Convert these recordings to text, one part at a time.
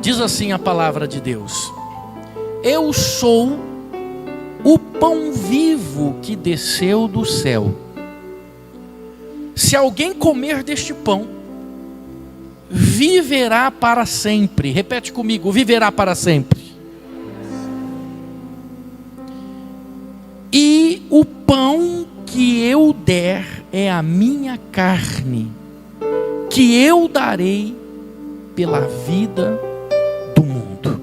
Diz assim a palavra de Deus: eu sou o pão vivo que desceu do céu. Se alguém comer deste pão, viverá para sempre. Repete comigo: viverá para sempre. E o pão que eu der é a minha carne, que eu darei pela vida do mundo.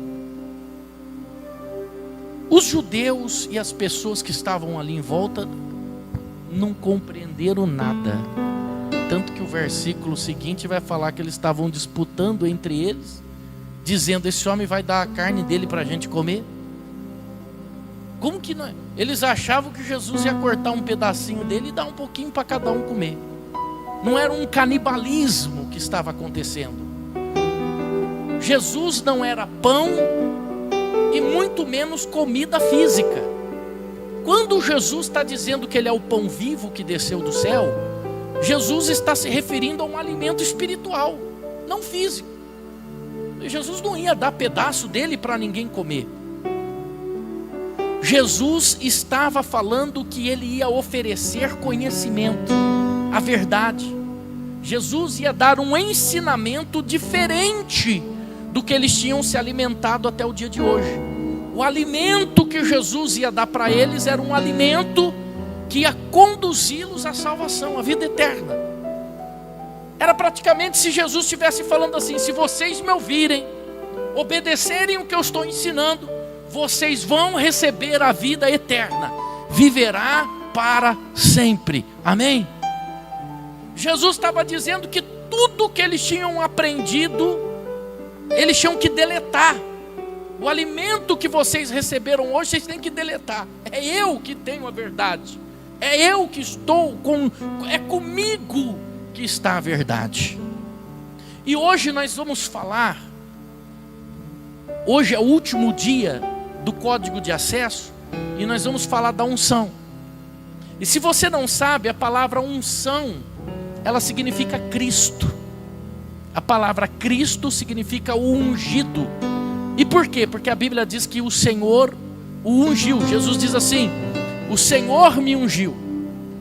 Os judeus e as pessoas que estavam ali em volta não compreenderam nada. Tanto que o versículo seguinte vai falar que eles estavam disputando entre eles, dizendo: esse homem vai dar a carne dele para a gente comer? Como que não? Eles achavam que Jesus ia cortar um pedacinho dele e dar um pouquinho para cada um comer. Não era um canibalismo que estava acontecendo. Jesus não era pão e muito menos comida física. Quando Jesus está dizendo que ele é o pão vivo que desceu do céu, Jesus está se referindo a um alimento espiritual, não físico. Jesus não ia dar pedaço dele para ninguém comer. Jesus estava falando que ele ia oferecer conhecimento, a verdade. Jesus ia dar um ensinamento diferente do que eles tinham se alimentado até o dia de hoje. O alimento que Jesus ia dar para eles era um alimento que ia conduzi-los à salvação, à vida eterna. Era praticamente se Jesus estivesse falando assim: se vocês me ouvirem, obedecerem o que eu estou ensinando, vocês vão receber a vida eterna, viverá para sempre. Amém? Jesus estava dizendo que tudo que eles tinham aprendido, eles tinham que deletar. O alimento que vocês receberam hoje, vocês têm que deletar. É eu que tenho a verdade. É eu que estou é comigo que está a verdade. E hoje nós vamos falar, hoje é o último dia do código de acesso, e nós vamos falar da unção. E se você não sabe, a palavra unção, ela significa Cristo. A palavra Cristo significa o ungido. E por quê? Porque a Bíblia diz que o Senhor o ungiu. Jesus diz assim: o Senhor me ungiu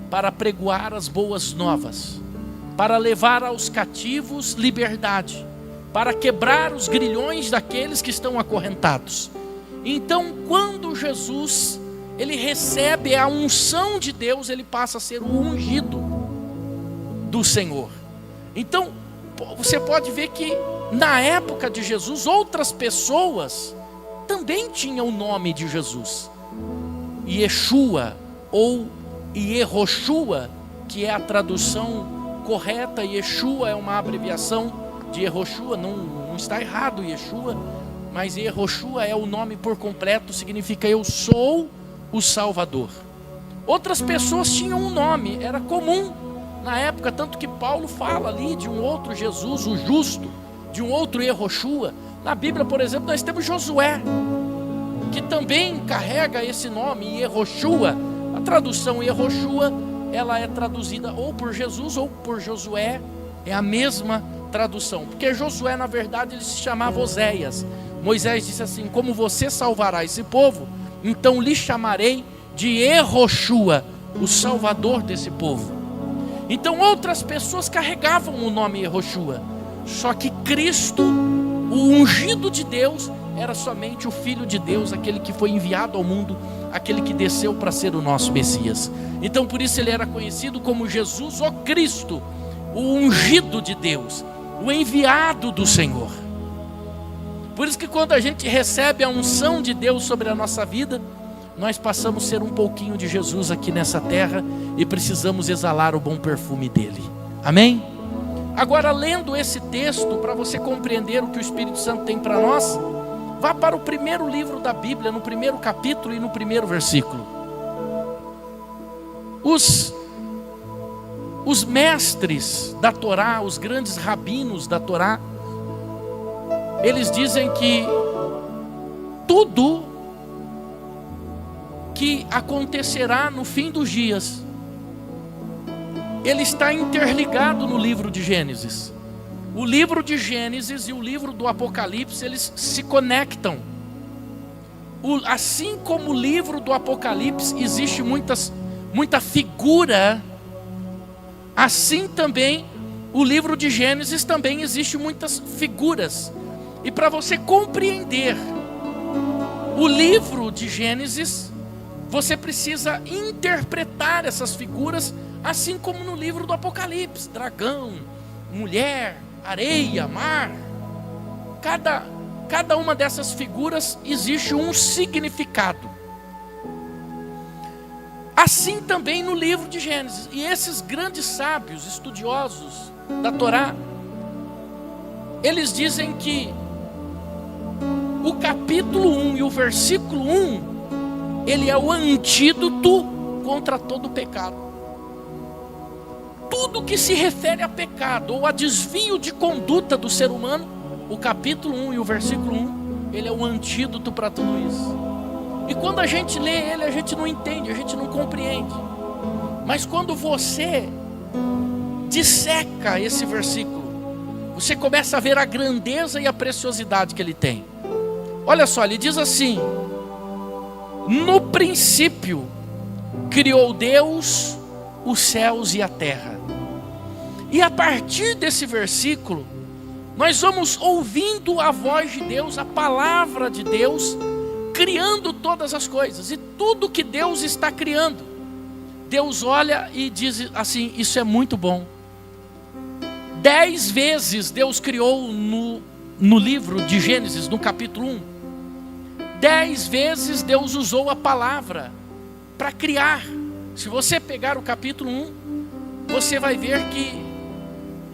para pregoar as boas novas, para levar aos cativos liberdade, para quebrar os grilhões daqueles que estão acorrentados. Então, quando Jesus ele recebe a unção de Deus, ele passa a ser o ungido do Senhor. Então, você pode ver que na época de Jesus, outras pessoas também tinham o nome de Jesus. Yeshua ou Yehoshua, que é a tradução correta. Yeshua é uma abreviação de Yehoshua, não está errado Yeshua, mas Yehoshua é o nome por completo, significa eu sou o Salvador. Outras pessoas tinham um nome, era comum na época, tanto que Paulo fala ali de um outro Jesus, o justo, de um outro Yehoshua. Na Bíblia, por exemplo, nós temos Josué, que também carrega esse nome, Yehoshua. A tradução Yehoshua, ela é traduzida ou por Jesus ou por Josué, é a mesma tradução, porque Josué, na verdade, ele se chamava Oséias. Moisés disse assim: como você salvará esse povo, então lhe chamarei de Yehoshua, o salvador desse povo. Então outras pessoas carregavam o nome Yehoshua, só que Cristo, o ungido de Deus, era somente o Filho de Deus, aquele que foi enviado ao mundo, aquele que desceu para ser o nosso Messias. Então por isso ele era conhecido como Jesus, o Cristo, o ungido de Deus, o enviado do Senhor. Por isso que quando a gente recebe a unção de Deus sobre a nossa vida, nós passamos a ser um pouquinho de Jesus aqui nessa terra e precisamos exalar o bom perfume dele. Amém? Agora, lendo esse texto, para você compreender o que o Espírito Santo tem para nós, vá para o primeiro livro da Bíblia, no primeiro capítulo e no primeiro versículo. Os mestres da Torá, os grandes rabinos da Torá, eles dizem que tudo que acontecerá no fim dos dias, ele está interligado no livro de Gênesis. o livro de Gênesis e o livro do Apocalipse, eles se conectam. Assim como o livro do Apocalipse existe muita figura, assim também o livro de Gênesis também existe muitas figuras. E para você compreender o livro de Gênesis, você precisa interpretar essas figuras, assim como no livro do Apocalipse: dragão, mulher, areia, mar. Cada uma dessas figuras existe um significado. Assim também no livro de Gênesis. E esses grandes sábios, estudiosos da Torá, eles dizem que o capítulo 1 e o versículo 1, ele é o antídoto contra todo pecado. Tudo que se refere a pecado ou a desvio de conduta do ser humano, o capítulo 1 e o versículo 1, ele é o antídoto para tudo isso. E quando a gente lê ele, a gente não entende, a gente não compreende. Mas quando você disseca esse versículo, você começa a ver a grandeza e a preciosidade que ele tem. Olha só, ele diz assim: no princípio criou Deus os céus e a terra. E a partir desse versículo, nós vamos ouvindo a voz de Deus, a palavra de Deus, criando todas as coisas. E tudo que Deus está criando, Deus olha e diz assim: isso é muito bom. 10 vezes Deus criou no livro de Gênesis, no capítulo 1. 10 vezes Deus usou a palavra para criar. Se você pegar o capítulo 1, você vai ver que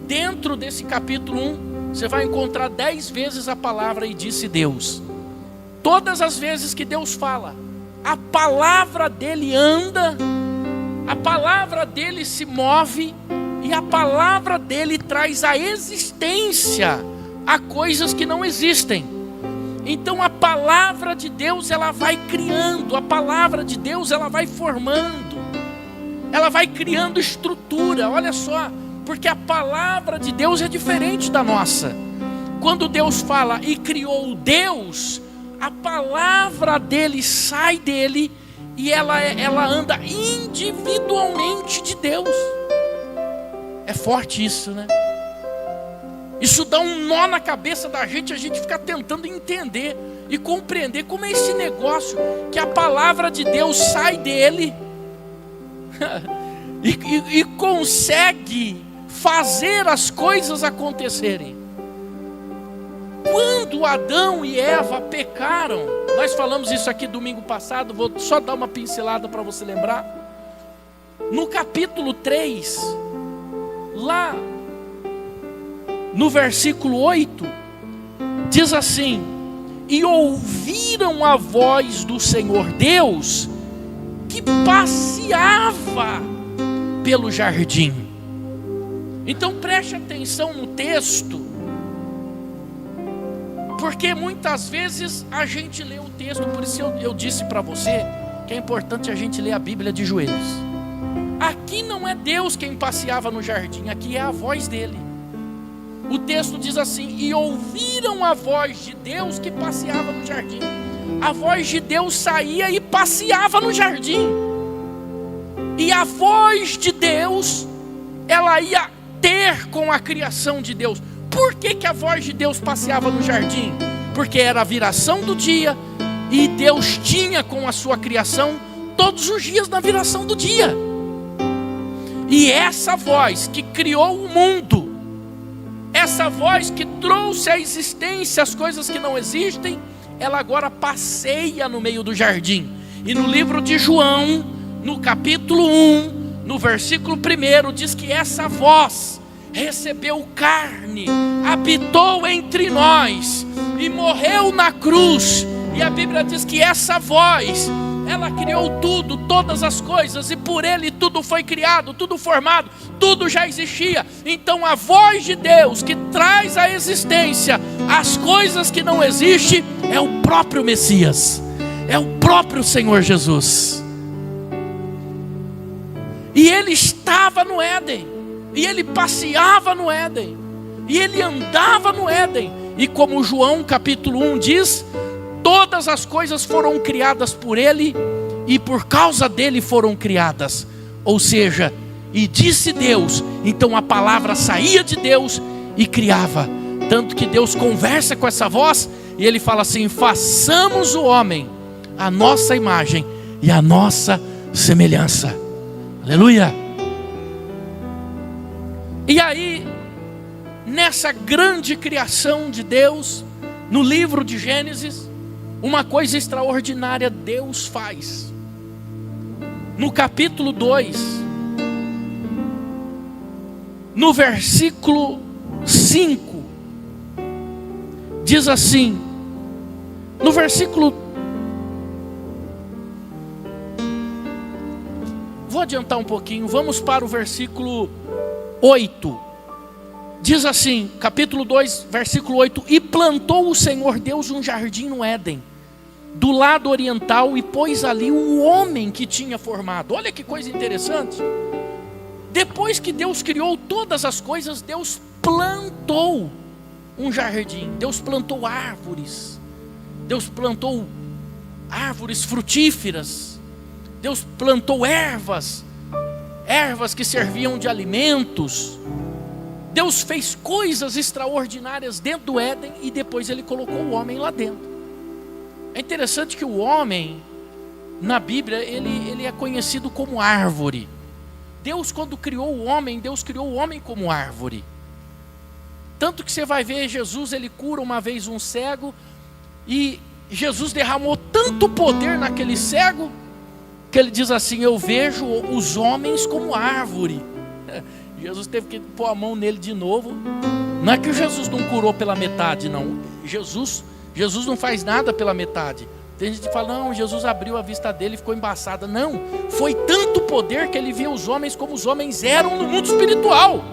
dentro desse capítulo 1, você vai encontrar 10 vezes a palavra "e disse Deus". Todas as vezes que Deus fala, a palavra dele anda, a palavra dele se move, e a palavra dele traz a existência a coisas que não existem. Então a palavra de Deus, ela vai criando, a palavra de Deus, ela vai formando, ela vai criando estrutura. Olha só, porque a palavra de Deus é diferente da nossa. Quando Deus fala "e criou Deus", a palavra dele sai dele e ela anda individualmente de Deus. É forte isso, né? Isso dá um nó na cabeça da gente, a gente fica tentando entender e compreender como é esse negócio que a palavra de Deus sai dele e consegue fazer as coisas acontecerem. Quando Adão e Eva pecaram, nós falamos isso aqui domingo passado, vou só dar uma pincelada para você lembrar. No capítulo 3, lá no versículo 8, diz assim: e ouviram a voz do Senhor Deus, que passeava pelo jardim. Então preste atenção no texto, porque muitas vezes a gente lê o texto, por isso eu disse para você que é importante a gente ler a Bíblia de joelhos. Aqui não é Deus quem passeava no jardim, aqui é a voz dele. O texto diz assim: e ouviram a voz de Deus que passeava no jardim. A voz de Deus saía e passeava no jardim. E a voz de Deus, ela ia ter com a criação de Deus. Por que a voz de Deus passeava no jardim? Porque era a viração do dia, e Deus tinha com a sua criação todos os dias na viração do dia. E essa voz que criou o mundo, essa voz que trouxe à existência as coisas que não existem, ela agora passeia no meio do jardim. E no livro de João, no capítulo 1, no versículo 1, diz que essa voz recebeu carne, habitou entre nós e morreu na cruz. E a Bíblia diz que essa voz, ela criou tudo, todas as coisas, e por ele tudo foi criado, tudo formado, tudo já existia. Então a voz de Deus que traz à existência as coisas que não existem é o próprio Messias, é o próprio Senhor Jesus. E ele estava no Éden, e ele passeava no Éden, E ele andava no Éden. E como João capítulo 1 diz, todas as coisas foram criadas por ele e por causa dele foram criadas. Ou seja, e disse Deus, então a palavra saía de Deus e criava. Tanto que Deus conversa com essa voz e ele fala assim: façamos o homem a nossa imagem e a nossa semelhança. Aleluia. E aí, nessa grande criação de Deus, no livro de Gênesis, uma coisa extraordinária Deus faz. No capítulo 2, no versículo 5, diz assim, no versículo... Vou adiantar um pouquinho, vamos para o versículo 8. Diz assim, capítulo 2, versículo 8: e plantou o Senhor Deus um jardim no Éden, do lado oriental, e pôs ali o homem que tinha formado. Olha que coisa interessante. Depois que Deus criou todas as coisas, Deus plantou um jardim. Deus plantou árvores. Deus plantou árvores frutíferas. Deus plantou ervas que serviam de alimentos. Deus fez coisas extraordinárias dentro do Éden e depois ele colocou o homem lá dentro. É interessante que o homem, na Bíblia, ele é conhecido como árvore. Deus, quando criou o homem, Deus criou o homem como árvore. Tanto que você vai ver Jesus, ele cura uma vez um cego, e Jesus derramou tanto poder naquele cego, que ele diz assim: eu vejo os homens como árvore. Jesus teve que pôr a mão nele de novo. Não é que Jesus não curou pela metade, não. Jesus não faz nada pela metade. Tem gente que fala: não, Jesus abriu a vista dele e ficou embaçada. Não, foi tanto poder que ele via os homens como os homens eram no mundo espiritual.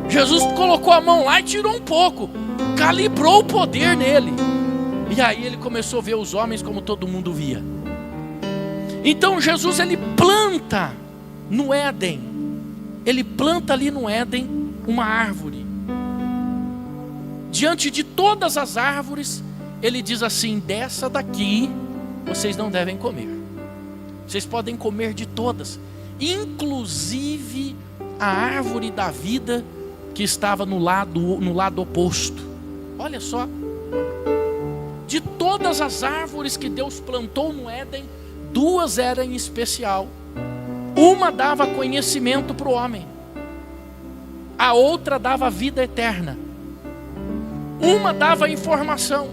Jesus colocou a mão lá e tirou um pouco, calibrou o poder nele, e aí ele começou a ver os homens como todo mundo via. Então Jesus, ele planta no Éden, ele planta ali no Éden uma árvore. Diante de todas as árvores, ele diz assim: dessa daqui vocês não devem comer. Vocês podem comer de todas, inclusive a árvore da vida que estava no lado oposto. Olha só, de todas as árvores que Deus plantou no Éden, duas eram em especial. Uma dava conhecimento para o homem, a outra dava vida eterna. Uma dava informação,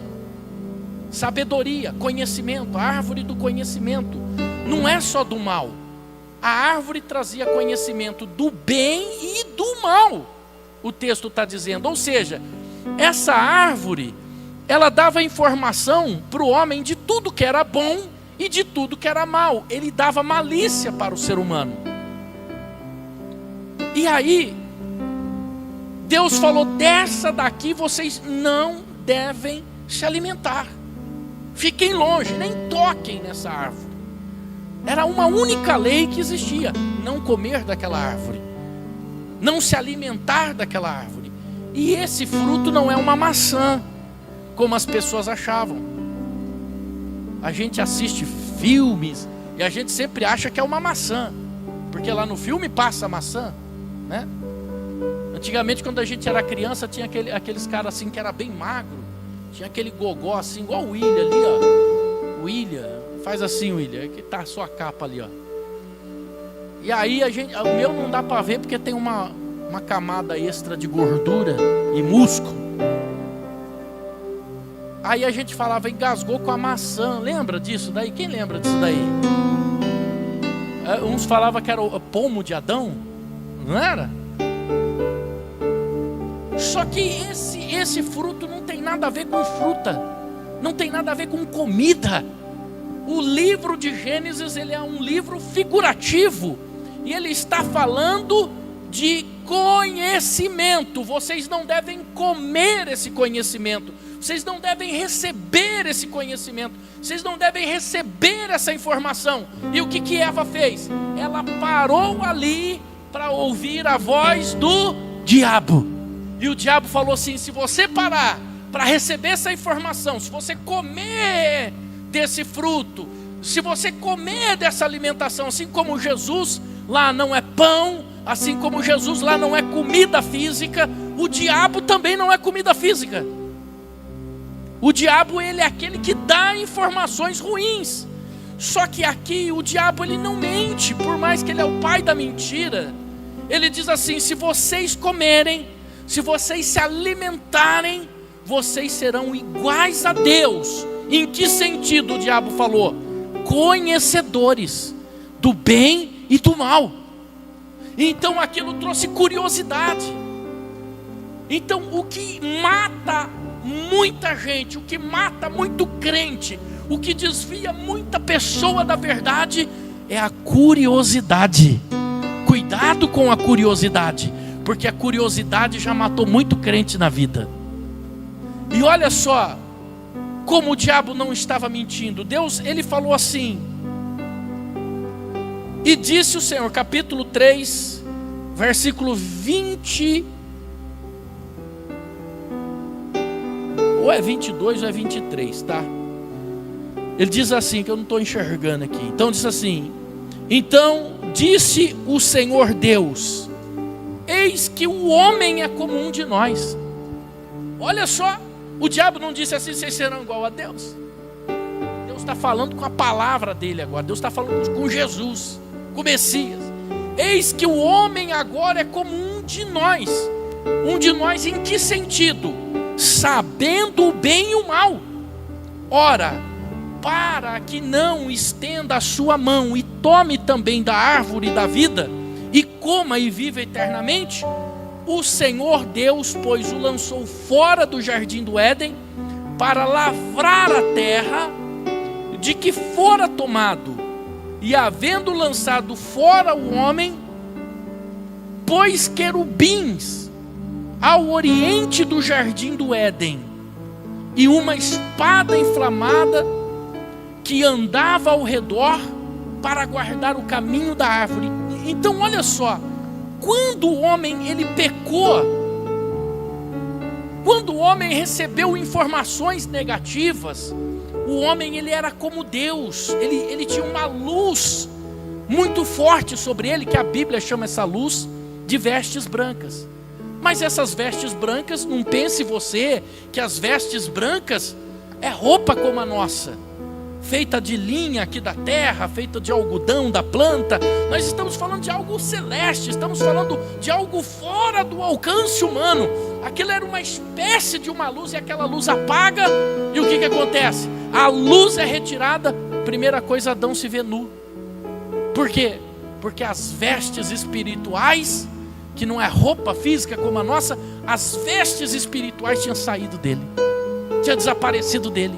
sabedoria, conhecimento. A árvore do conhecimento não é só do mal. A árvore trazia conhecimento do bem e do mal, o texto está dizendo. Ou seja, essa árvore, ela dava informação para o homem de tudo que era bom e de tudo que era mal. Ele dava malícia para o ser humano. E aí Deus falou: dessa daqui vocês não devem se alimentar. Fiquem longe, nem toquem nessa árvore. Era uma única lei que existia: não comer daquela árvore, não se alimentar daquela árvore. E esse fruto não é uma maçã, como as pessoas achavam. A gente assiste filmes e a gente sempre acha que é uma maçã, porque lá no filme passa a maçã, né? Antigamente, quando a gente era criança, tinha aqueles caras assim que era bem magro, tinha aquele gogó assim, igual o William ali, ó. William, faz assim, William, que tá a sua capa ali, ó. E aí o meu não dá para ver porque tem uma camada extra de gordura e músculo. Aí a gente falava, engasgou com a maçã. Lembra disso daí? Quem lembra disso daí? Uns falavam que era o pomo de Adão, não era? Só que esse fruto não tem nada a ver com fruta, não tem nada a ver com comida. O livro de Gênesis, ele é um livro figurativo, e ele está falando de conhecimento. Vocês não devem comer esse conhecimento, vocês não devem receber esse conhecimento, vocês não devem receber essa informação. E o que Eva fez? Ela parou ali para ouvir a voz do diabo. E o diabo falou assim: se você parar para receber essa informação, se você comer desse fruto, se você comer dessa alimentação, assim como Jesus lá não é pão, assim como Jesus lá não é comida física, o diabo também não é comida física. O diabo, ele é aquele que dá informações ruins. Só que aqui o diabo, ele não mente, por mais que ele é o pai da mentira. Ele diz assim: se vocês comerem, se vocês se alimentarem, vocês serão iguais a Deus. Em que sentido o diabo falou? Conhecedores do bem e do mal. Então aquilo trouxe curiosidade. Então o que mata muita gente, o que mata muito crente, o que desvia muita pessoa da verdade é a curiosidade. Cuidado com a curiosidade, porque a curiosidade já matou muito crente na vida. E olha só como o diabo não estava mentindo. Deus, ele falou assim: e disse o Senhor, capítulo 3, versículo 20, ou é 22 ou é 23, tá? Ele diz assim, que eu não estou enxergando aqui. Então diz assim: então disse o Senhor Deus: eis que o homem é como um de nós. Olha só, o diabo não disse assim: vocês serão igual a Deus. Deus está falando com a palavra dele agora. Deus está falando com Jesus, com o Messias. Eis que o homem agora é como um de nós. Um de nós em que sentido? Sabendo o bem e o mal. Ora, para que não estenda a sua mão e tome também da árvore da vida, e coma e viva eternamente, o Senhor Deus, pois, o lançou fora do jardim do Éden, para lavrar a terra de que fora tomado, e havendo lançado fora o homem, pôs querubins ao oriente do jardim do Éden, e uma espada inflamada que andava ao redor para guardar o caminho da árvore. Então olha só, quando o homem ele pecou, quando o homem recebeu informações negativas, o homem ele era como Deus, ele tinha uma luz muito forte sobre ele, que a Bíblia chama essa luz de vestes brancas. Mas essas vestes brancas, não pense você que as vestes brancas é roupa como a nossa, feita de linha aqui da terra, feita de algodão da planta. Nós estamos falando de algo celeste, estamos falando de algo fora do alcance humano. Aquilo era uma espécie de uma luz, e aquela luz apaga, e o que acontece? A luz é retirada, primeira coisa, Adão se vê nu. Por quê? Porque as vestes espirituais, que não é roupa física como a nossa, as vestes espirituais tinham saído dele, tinha desaparecido dele.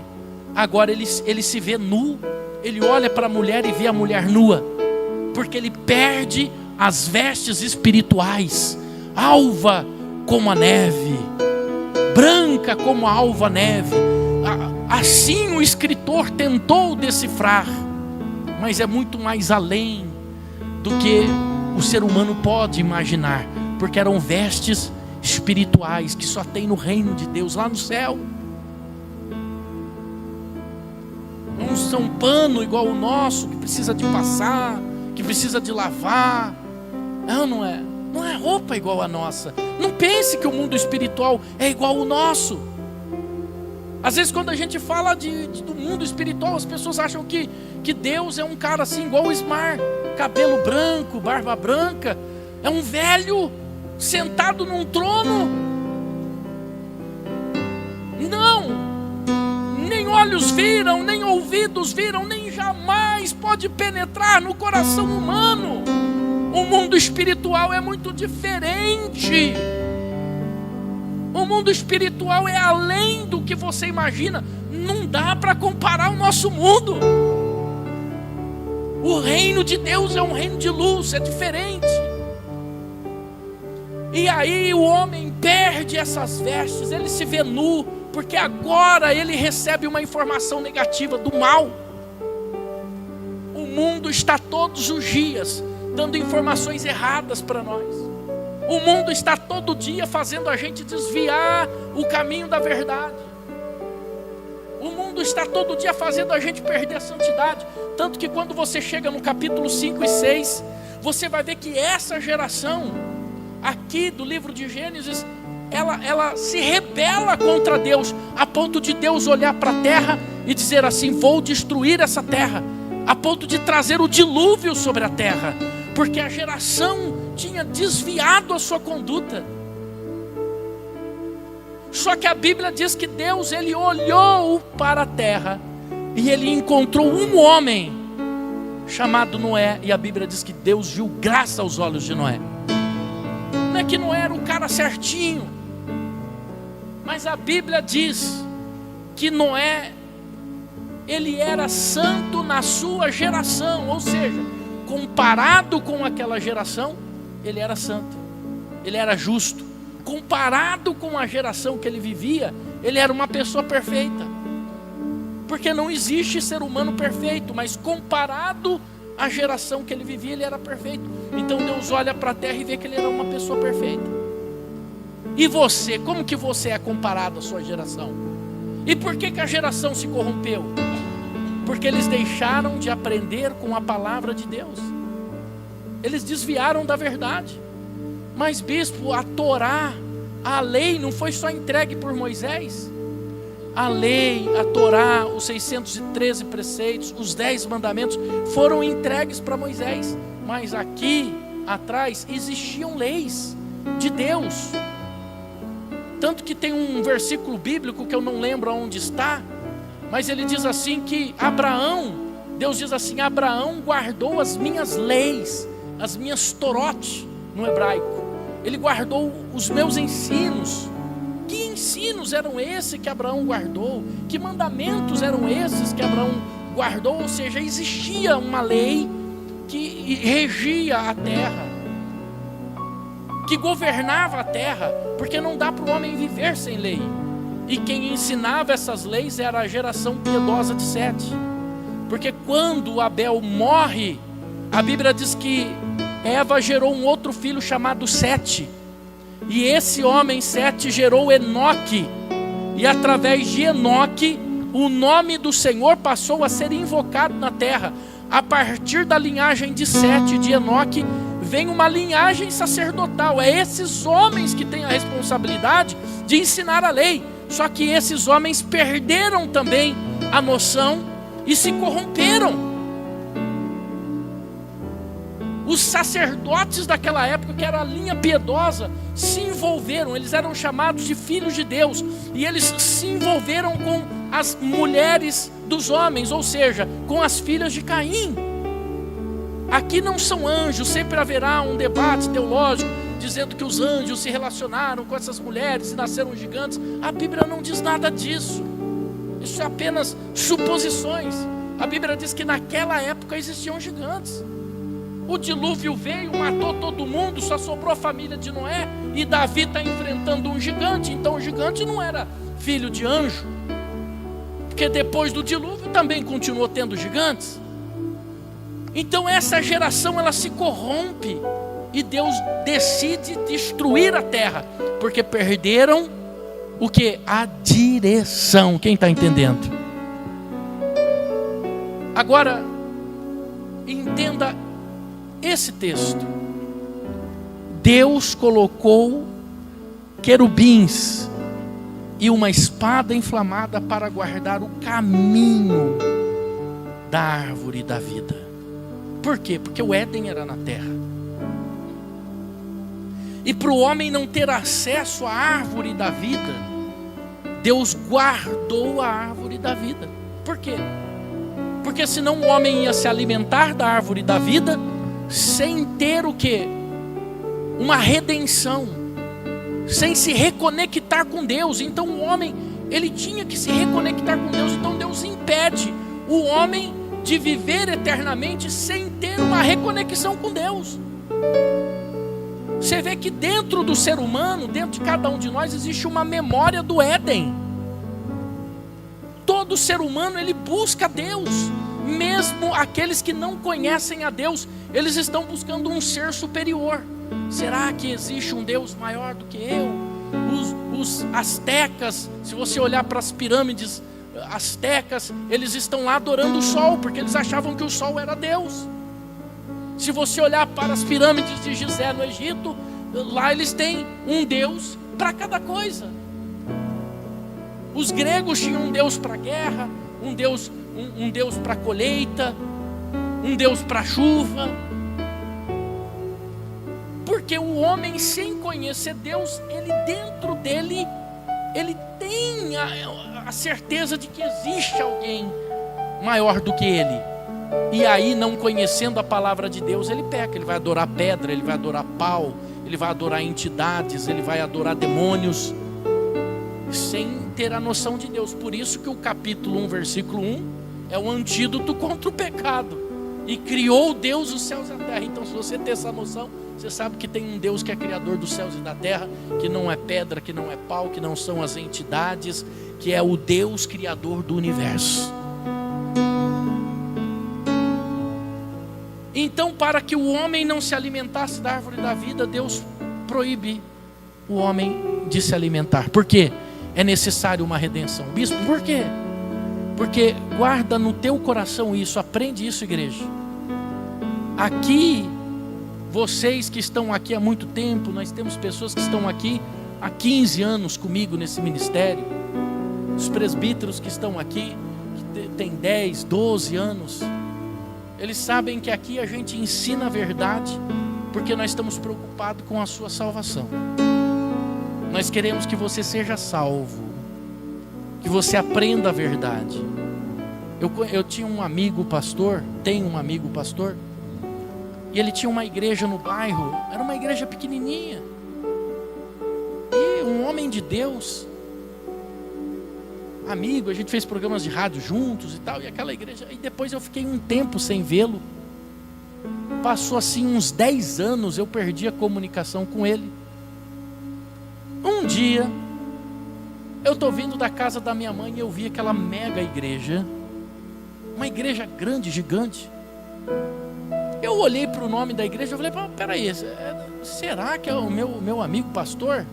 Agora ele se vê nu, ele olha para a mulher e vê a mulher nua, porque ele perde as vestes espirituais, alva como a neve, branca como a alva neve. Assim o escritor tentou decifrar, mas é muito mais além do que o ser humano pode imaginar, porque eram vestes espirituais que só tem no reino de Deus, lá no céu. Não são pano igual o nosso, que precisa de passar, que precisa de lavar. Não é. Não é roupa igual a nossa. Não pense que o mundo espiritual é igual ao nosso. Às vezes quando a gente fala do mundo espiritual, as pessoas acham que Deus é um cara assim igual o Ismar, cabelo branco, barba branca, é um velho sentado num trono. Não, nem olhos viram, nem ouvidos viram, nem jamais pode penetrar no coração humano. O mundo espiritual é muito diferente. O mundo espiritual é além do que você imagina. Não dá para comparar o nosso mundo. O reino de Deus é um reino de luz, é diferente. E aí o homem perde essas vestes, ele se vê nu, porque agora ele recebe uma informação negativa do mal. O mundo está todos os dias dando informações erradas para nós. O mundo está todo dia fazendo a gente desviar o caminho da verdade. O mundo está todo dia fazendo a gente perder a santidade. Tanto que quando você chega no capítulo 5 e 6, você vai ver que essa geração aqui do livro de Gênesis, ela se rebela contra Deus, a ponto de Deus olhar para a terra e dizer assim: vou destruir essa terra, a ponto de trazer o dilúvio sobre a terra, porque a geração tinha desviado a sua conduta. Só que a Bíblia diz que Deus, ele olhou para a terra e ele encontrou um homem chamado Noé, e a Bíblia diz que Deus viu graça aos olhos de Noé. Não é que Noé era o cara certinho, mas a Bíblia diz que Noé, ele era santo na sua geração, ou seja, comparado com aquela geração, ele era santo, ele era justo. Comparado com a geração que ele vivia, ele era uma pessoa perfeita, porque não existe ser humano perfeito, mas comparado à geração que ele vivia, ele era perfeito. Então Deus olha para a terra e vê que ele era uma pessoa perfeita. E você, como que você é comparado à sua geração? E por que a geração se corrompeu? Porque eles deixaram de aprender com a palavra de Deus, eles desviaram da verdade. Mas bispo, a Torá, a lei não foi só entregue por Moisés. A lei, a Torá, os 613 preceitos, os 10 mandamentos foram entregues para Moisés. Mas aqui atrás existiam leis de Deus. Tanto que tem um versículo bíblico que eu não lembro onde está, mas ele diz assim que Abraão, Deus diz assim: Abraão guardou as minhas leis, as minhas Torot no hebraico. Ele guardou os meus ensinos. Que ensinos eram esses que Abraão guardou? Que mandamentos eram esses que Abraão guardou? Ou seja, existia uma lei que regia a terra, que governava a terra, porque não dá para o homem viver sem lei. E quem ensinava essas leis era a geração piedosa de Sete. Porque quando Abel morre, a Bíblia diz que Eva gerou um outro filho chamado Sete, e esse homem Sete gerou Enoque, e através de Enoque o nome do Senhor passou a ser invocado na terra. A partir da linhagem de Sete, de Enoque, vem uma linhagem sacerdotal. É esses homens que têm a responsabilidade de ensinar a lei. Só que esses homens perderam também a noção e se corromperam. Os sacerdotes daquela época, que era a linha piedosa, se envolveram. Eles eram chamados de filhos de Deus, e eles se envolveram com as mulheres dos homens, ou seja, com as filhas de Caim. Aqui não são anjos. Sempre haverá um debate teológico dizendo que os anjos se relacionaram com essas mulheres e nasceram gigantes. A Bíblia não diz nada disso. Isso é apenas suposições. A Bíblia diz que naquela época existiam gigantes. O dilúvio veio, matou todo mundo, só sobrou a família de Noé, e Davi está enfrentando um gigante. Então o gigante não era filho de anjo, porque depois do dilúvio também continuou tendo gigantes. Então essa geração, ela se corrompe, e Deus decide destruir a terra, porque perderam o que? A direção. Quem está entendendo? Agora entenda esse texto. Deus colocou querubins e uma espada inflamada para guardar o caminho da árvore da vida. Por quê? Porque o Éden era na terra. E para o homem não ter acesso à árvore da vida, Deus guardou a árvore da vida. Por quê? Porque senão o homem ia se alimentar da árvore da vida sem ter o quê? Uma redenção, sem se reconectar com Deus. Então o homem, ele tinha que se reconectar com Deus. Então Deus impede o homem de viver eternamente sem ter uma reconexão com Deus. Você vê que dentro do ser humano, dentro de cada um de nós, existe uma memória do Éden. Todo ser humano, ele busca Deus. Mesmo aqueles que não conhecem a Deus, eles estão buscando um ser superior. Será que existe um Deus maior do que eu? Os astecas, se você olhar para as pirâmides astecas, eles estão lá adorando o sol, porque eles achavam que o sol era Deus. Se você olhar para as pirâmides de Gizé no Egito, lá eles têm um Deus para cada coisa. Os gregos tinham um Deus para a guerra, um Deus para a colheita, um Deus para a chuva. Porque o homem, sem conhecer Deus, ele dentro dele, ele tem a certeza de que existe alguém maior do que ele. E aí, não conhecendo a palavra de Deus, ele peca. Ele vai adorar pedra, ele vai adorar pau, ele vai adorar entidades, ele vai adorar demônios, sem ter a noção de Deus. Por isso que o capítulo 1, versículo 1 é o antídoto contra o pecado. E criou Deus os céus e a terra. Então, se você ter essa noção, você sabe que tem um Deus que é criador dos céus e da terra, que não é pedra, que não é pau, que não são as entidades, que é o Deus criador do universo. Então, para que o homem não se alimentasse da árvore da vida, Deus proíbe o homem de se alimentar. Por quê? É necessário uma redenção. Bispo, por quê? Porque guarda no teu coração isso, aprende isso, igreja. Aqui, vocês que estão aqui há muito tempo, nós temos pessoas que estão aqui há 15 anos comigo nesse ministério. Os presbíteros que estão aqui, que têm 10, 12 anos, eles sabem que aqui a gente ensina a verdade, porque nós estamos preocupados com a sua salvação. Nós queremos que você seja salvo, que você aprenda a verdade. Eu tinha um amigo pastor, tenho um amigo pastor, e ele tinha uma igreja no bairro, era uma igreja pequenininha, e um homem de Deus, amigo, a gente fez programas de rádio juntos e tal, e aquela igreja, e depois eu fiquei um tempo sem vê-lo, passou assim uns 10 anos, eu perdi a comunicação com ele. Um dia, eu estou vindo da casa da minha mãe e eu vi aquela mega igreja, uma igreja grande, gigante. Eu olhei para o nome da igreja e falei, peraí, será que é o meu amigo pastor?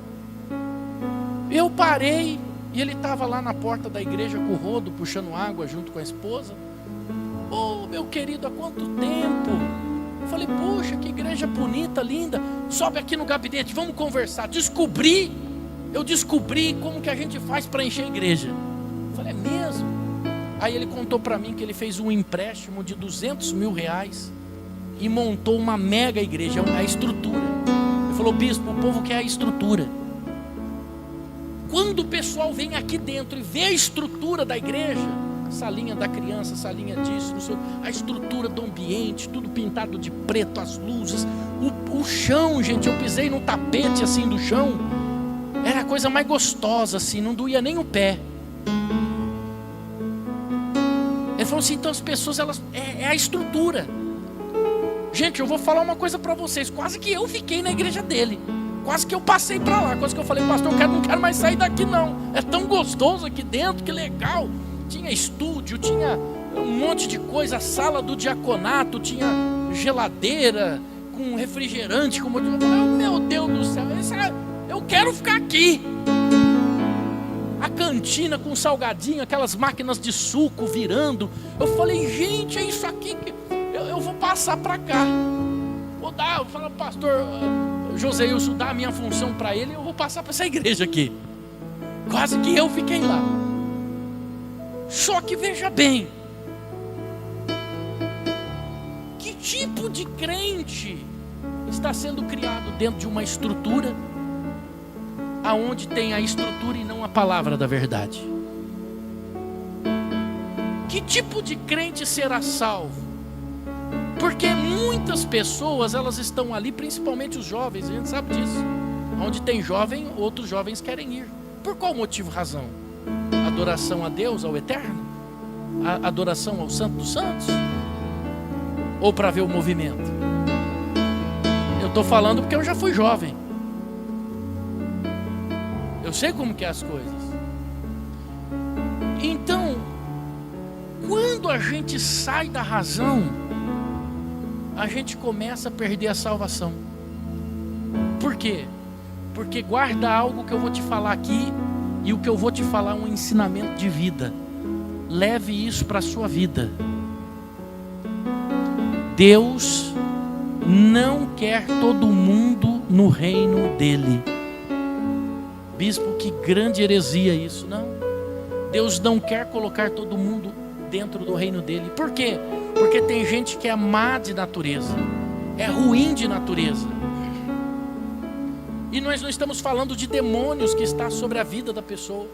Eu parei e ele estava lá na porta da igreja com o rodo, puxando água junto com a esposa. Ô, meu querido, há quanto tempo? Eu falei, puxa, que igreja bonita, linda. Sobe aqui no gabinete, vamos conversar. Eu descobri como que a gente faz para encher a igreja. Eu falei, é mesmo? Aí ele contou para mim que ele fez um empréstimo de 200 mil reais e montou uma mega igreja, a estrutura. Ele falou, bispo, o povo quer a estrutura. Quando o pessoal vem aqui dentro e vê a estrutura da igreja, salinha da criança, salinha disso, a estrutura do ambiente, tudo pintado de preto, as luzes, o chão, gente, eu pisei no tapete assim do chão, era a coisa mais gostosa assim, não doía nem o pé. Ele falou assim, então as pessoas, é a estrutura. Gente, eu vou falar uma coisa para vocês, quase que eu fiquei na igreja dele. Quase que eu passei para lá, quase que eu falei, pastor, não quero mais sair daqui não. É tão gostoso aqui dentro, que legal. Tinha estúdio, tinha um monte de coisa, a sala do diaconato, tinha geladeira, com refrigerante, com meu Deus do céu, eu quero ficar aqui. A cantina com salgadinho, aquelas máquinas de suco virando. Eu falei, gente, é isso aqui que eu vou passar para cá. Vou falar, pastor José Wilson, dá a minha função para ele, eu vou passar para essa igreja aqui. Quase que eu fiquei lá. Só que veja bem, que tipo de crente está sendo criado dentro de uma estrutura aonde tem a estrutura e não a palavra da verdade? Que tipo de crente será salvo? Porque muitas pessoas, elas estão ali, principalmente os jovens, a gente sabe disso. Onde tem jovem, outros jovens querem ir. Por qual motivo, razão? Adoração a Deus, ao Eterno? Adoração ao Santo dos Santos? Ou para ver o movimento? Eu estou falando porque eu já fui jovem. Eu sei como que é as coisas. Então, quando a gente sai da razão, a gente começa a perder a salvação. quê? Porque guarda algo que eu vou te falar aqui, e o que eu vou te falar é um ensinamento de vida. Leve isso para a sua vida. Deus não quer todo mundo no reino dele. Bispo, que grande heresia isso. Não, Deus não quer colocar todo mundo dentro do reino dele. Por quê? Porque tem gente que é má de natureza, é ruim de natureza. E nós não estamos falando de demônios que está sobre a vida da pessoa.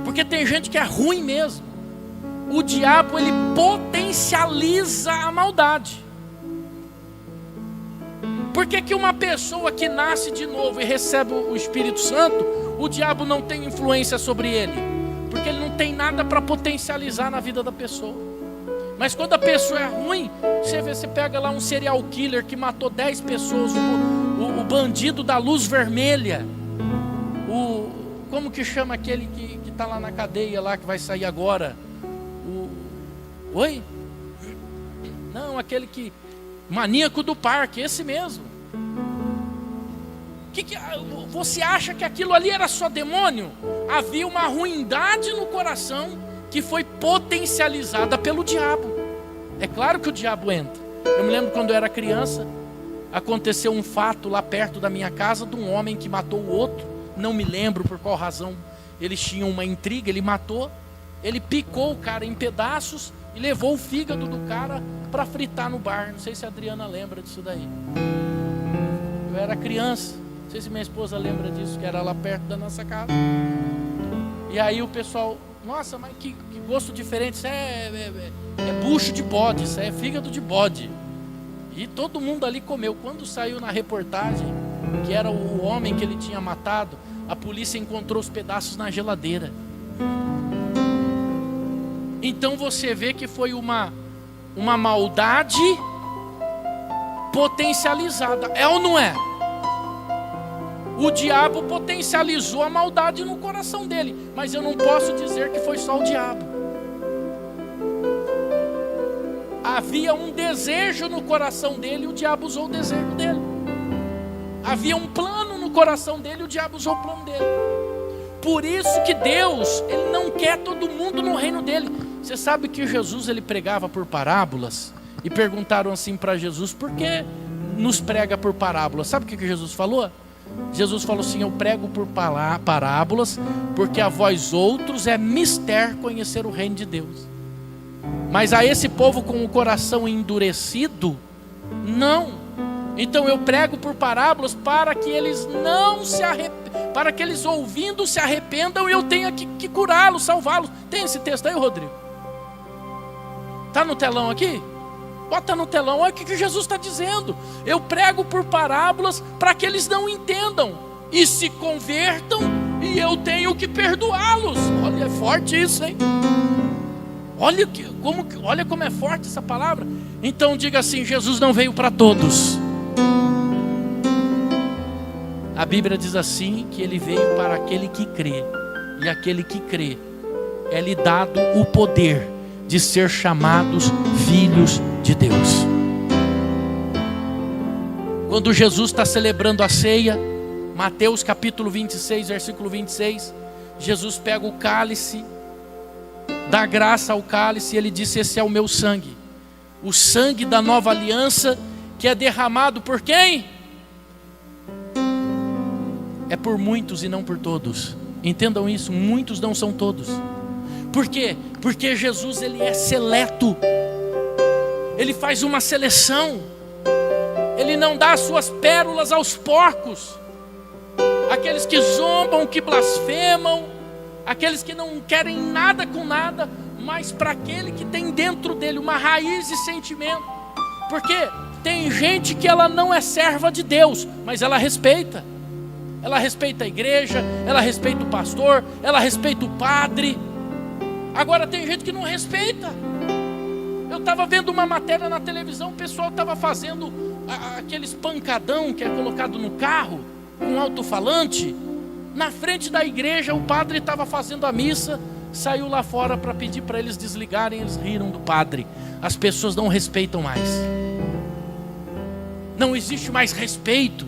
Porque tem gente que é ruim mesmo. O diabo, ele potencializa a maldade. Por que uma pessoa que nasce de novo e recebe o Espírito Santo, o diabo não tem influência sobre ele? Porque ele não tem nada para potencializar na vida da pessoa. Mas quando a pessoa é ruim, você pega lá um serial killer que matou 10 pessoas, o bandido da luz vermelha, como que chama aquele que está lá na cadeia lá, que vai sair agora? Oi? Não, aquele que... maníaco do parque, esse mesmo. Você acha que aquilo ali era só demônio? Havia uma ruindade no coração que foi potencializada pelo diabo. É claro que o diabo entra. Eu me lembro quando eu era criança, aconteceu um fato lá perto da minha casa, de um homem que matou o outro. Não me lembro por qual razão. Eles tinham uma intriga, ele matou. Ele picou o cara em pedaços e levou o fígado do cara para fritar no bar. Não sei se a Adriana lembra disso daí. Eu era criança, não sei se minha esposa lembra disso, que era lá perto da nossa casa. E aí o pessoal, nossa, mas que gosto diferente, isso é bucho de bode, isso é fígado de bode. E todo mundo ali comeu. Quando saiu na reportagem que era o homem que ele tinha matado, a polícia encontrou os pedaços na geladeira. Então você vê que foi uma maldade potencializada. É ou não é? O diabo potencializou a maldade no coração dele. Mas eu não posso dizer que foi só o diabo. Havia um desejo no coração dele, o diabo usou o desejo dele. Havia um plano no coração dele, o diabo usou o plano dele. Por isso que Deus, Ele não quer todo mundo no reino dele. Você sabe que Jesus, ele pregava por parábolas? E perguntaram assim para Jesus, por que nos prega por parábolas? Sabe o que Jesus falou? Jesus falou assim, eu prego por parábolas, porque a vós outros é mister conhecer o reino de Deus. Mas a esse povo com o coração endurecido, não. Então eu prego por parábolas para que eles não se arrependam, para que eles ouvindo se arrependam e eu tenha que curá-los, salvá-los. Tem esse texto aí, Rodrigo? Está no telão aqui? Bota no telão, olha o que Jesus está dizendo. Eu prego por parábolas para que eles não entendam e se convertam e eu tenho que perdoá-los. Olha, é forte isso, hein? Olha como é forte essa palavra. Então diga assim, Jesus não veio para todos. A Bíblia diz assim, que ele veio para aquele que crê. E aquele que crê, é-lhe dado o poder de ser chamados filhos de Deus. Quando Jesus está celebrando a ceia, Mateus capítulo 26, versículo 26, Jesus pega o cálice, dá graça ao cálice e ele disse, esse é o meu sangue. O sangue da nova aliança, que é derramado por quem? É por muitos e não por todos. Entendam isso, muitos não são todos. Por quê? Porque Jesus, ele é seleto. Ele faz uma seleção. Ele não dá as suas pérolas aos porcos. Aqueles que zombam, que blasfemam, aqueles que não querem nada com nada, mas para aquele que tem dentro dele uma raiz de sentimento. Porque tem gente que ela não é serva de Deus, mas ela respeita. Ela respeita a igreja, ela respeita o pastor, ela respeita o padre. Agora tem gente que não respeita. Eu estava vendo uma matéria na televisão, o pessoal estava fazendo aqueles pancadão que é colocado no carro, com alto-falante. Na frente da igreja, o padre estava fazendo a missa, saiu lá fora para pedir para eles desligarem, eles riram do padre. As pessoas não respeitam mais. não existe mais respeito.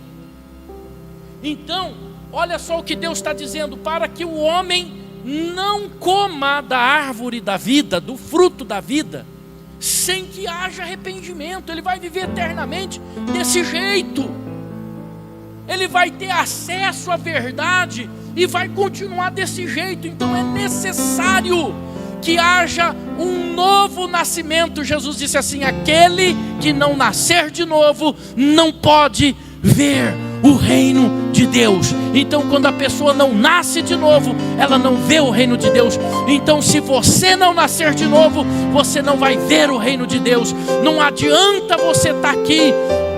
Então, olha só o que Deus está dizendo: para que o homem não coma da árvore da vida, do fruto da vida, sem que haja arrependimento. Ele vai viver eternamente desse jeito. Ele vai ter acesso à verdade e vai continuar desse jeito. Então é necessário que haja um novo nascimento. Jesus disse assim: aquele que não nascer de novo não pode ver o reino de Deus. Então, quando a pessoa não nasce de novo, ela não vê o reino de Deus. Então, se você não nascer de novo, você não vai ver o reino de Deus. Não adianta você estar aqui